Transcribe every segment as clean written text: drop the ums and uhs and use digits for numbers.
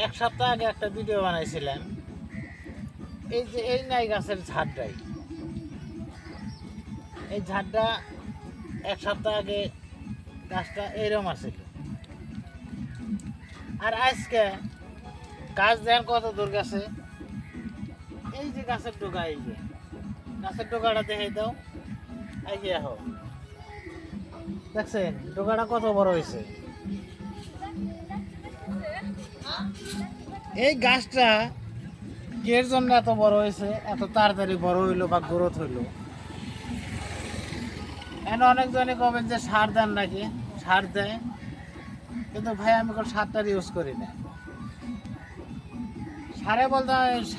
এক সপ্তাহ আগে একটা ভিডিও বানাইছিলাম, এই যে এই নাই গাছের ঝাড়টাই, এই ঝাড়টা এক সপ্তাহ আগে গাছটা এইরকম আছিল। আর আজকে গাছ দেখেন কত দূর গেছে। এই যে গাছের ডোকা, এই যে গাছের ডোকাটা দেখে দাও, এই যে হোক দেখছেন ডোকাটা কত বড় হয়েছে। এই গাছটা এর জন্য এত বড় হয়েছে, এত তাড়াতাড়ি বড় হইলো বা গ্রোথ হইলো। এখন অনেকজনে কবেন যে সার দেন নাকি, সার দেয়, কিন্তু ভাই আমি কোনো সারটার ইউজ করি না।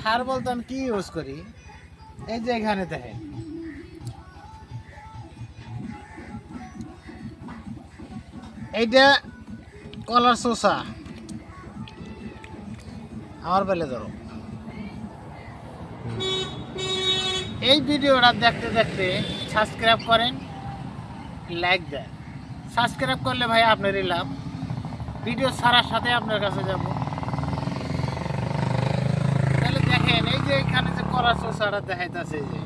সার বলতে আমি কি ইউজ করি, এই যে এখানে দেখেন এইটা কলার চোষা, আমার বেলে ধরো। এই ভিডিওটা দেখতে দেখতে সাবস্ক্রাইব করেন, লাইক দেন। সাবস্ক্রাইব করলে ভাই আপনারই লাভ, ভিডিও ছাড়ার সাথে আপনার কাছে যাব। তাহলে দেখেন এই যে এখানে যে কলার চোষাটা দেখাইতেছে, যে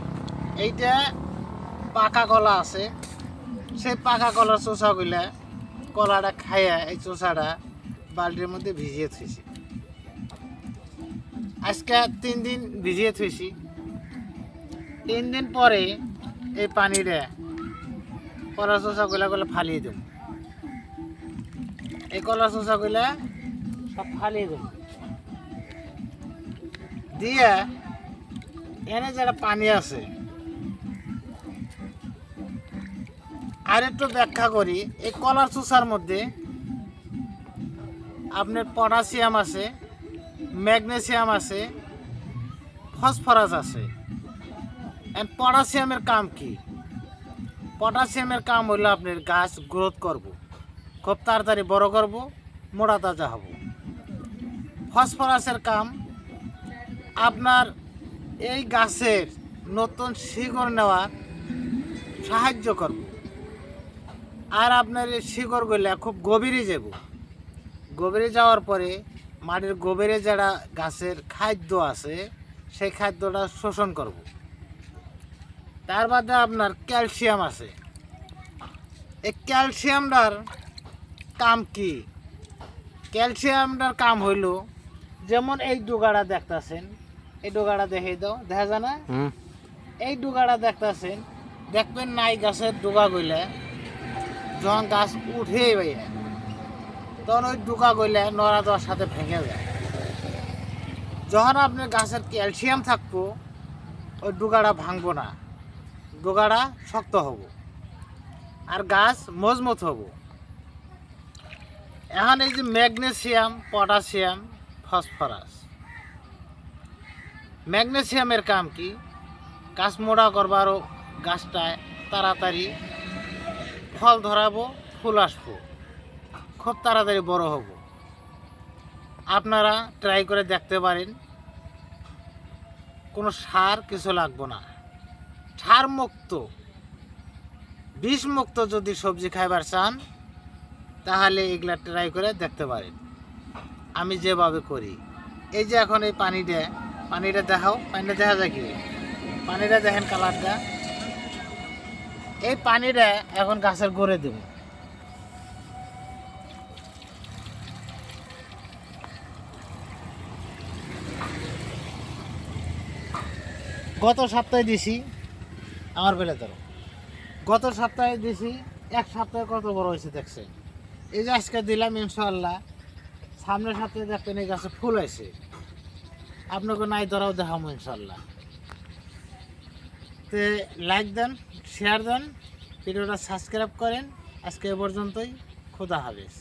এইটা পাকা কলা আছে, সেই পাকা কলার চোষাগুলা কলাটা খাইয়া এই চোষাটা বালতির মধ্যে ভিজিয়ে থুইছি। আজকে 3 দিন ভিজিয়ে থুইছি। 3 দিন পরে এই পানিটা কলার চোষাগুলা ফালিয়ে দেব। এই কলার চোষাগুলা সব ফালিয়ে দেব, দিয়ে এনে যারা পানি আছে আর একটু ব্যাখ্যা করি। এই কলার চোষার মধ্যে আপনার পটাশিয়াম আছে, ম্যাগনেসিয়াম আছে, ফসফরাস আছে। পটাশিয়ামের কাম কি? পটাশিয়ামের কাম হলো আপনার গাছ গ্রোথ করব, খুব তাড়াতাড়ি বড় করব, মোটা তাজা হব। ফসফরাসের কাম আপনার এই গাছের নতুন শিকড় নেওয়ার সাহায্য করব। আর আপনার এই শিকড়গুলা খুব গভীরে যাব, গভীরে যাওয়ার পরে মাটির গভীরে যারা গাছের খাদ্য আছে সেই খাদ্যটা শোষণ করব। তার বাদে আপনার ক্যালসিয়াম আছে। এই ক্যালসিয়ামটার কাম কি? ক্যালসিয়ামটার কাম হইল, যেমন এই ডোগাটা দেখতেছেন, এই ডোগাটা দেখে দাও, দেখা যায় না? এই ডোগাটা দেখতেছেন, দেখবেন নাই গাছের ডোগা গইলে যখন গাছ উঠে ভাইয়া, তখন ওই ডোকা গইলে নড়া দেওয়ার সাথে ভেঙে যায়। যখন আপনার গাছের ক্যালসিয়াম থাকবো, ওই ডোগাটা ভাঙবো না, ডোগাটা শক্ত হব আর গাছ মজবুত হব। এখন এই যে ম্যাগনেসিয়াম, পটাশিয়াম, ফসফরাস। ম্যাগনেসিয়ামের কাম কি? গাছ মোটা করবারও, গাছটায় তাড়াতাড়ি ফল ধরাবো, ফুল আসবো, খুব তাড়াতাড়ি বড় হব। আপনারা ট্রাই করে দেখতে পারেন, কোনো সার কিছু লাগবো না, সার মুক্ত, বিষ মুক্ত যদি সবজি খাইবার চান তাহলে এগুলা ট্রাই করে দেখতে পারেন। আমি যেভাবে করি, এই যে এখন এই পানিটা দেখাও, পানিটা দেখা যায় কি? পানিটা দেখেন কালারটা। এই পানিটা এখন গাছের গোড়ে দেব। গত সপ্তাহে দিছি, আমার বেলে ধরো, গত সপ্তাহে দিছি, এক সপ্তাহে কত বড় হয়েছে দেখছেন। এই যে আজকে দিলাম, ইনশাআল্লাহ সামনের সপ্তাহে দেখবেন এই গাছে ফুল আছে। আপনাকে নাই ধরাও দেখাবো ইনশাআল্লাহ। তো লাইক দেন, শেয়ার দেন, ভিডিওটা সাবস্ক্রাইব করেন। আজকে এ পর্যন্তই, খোদা হাফেজ।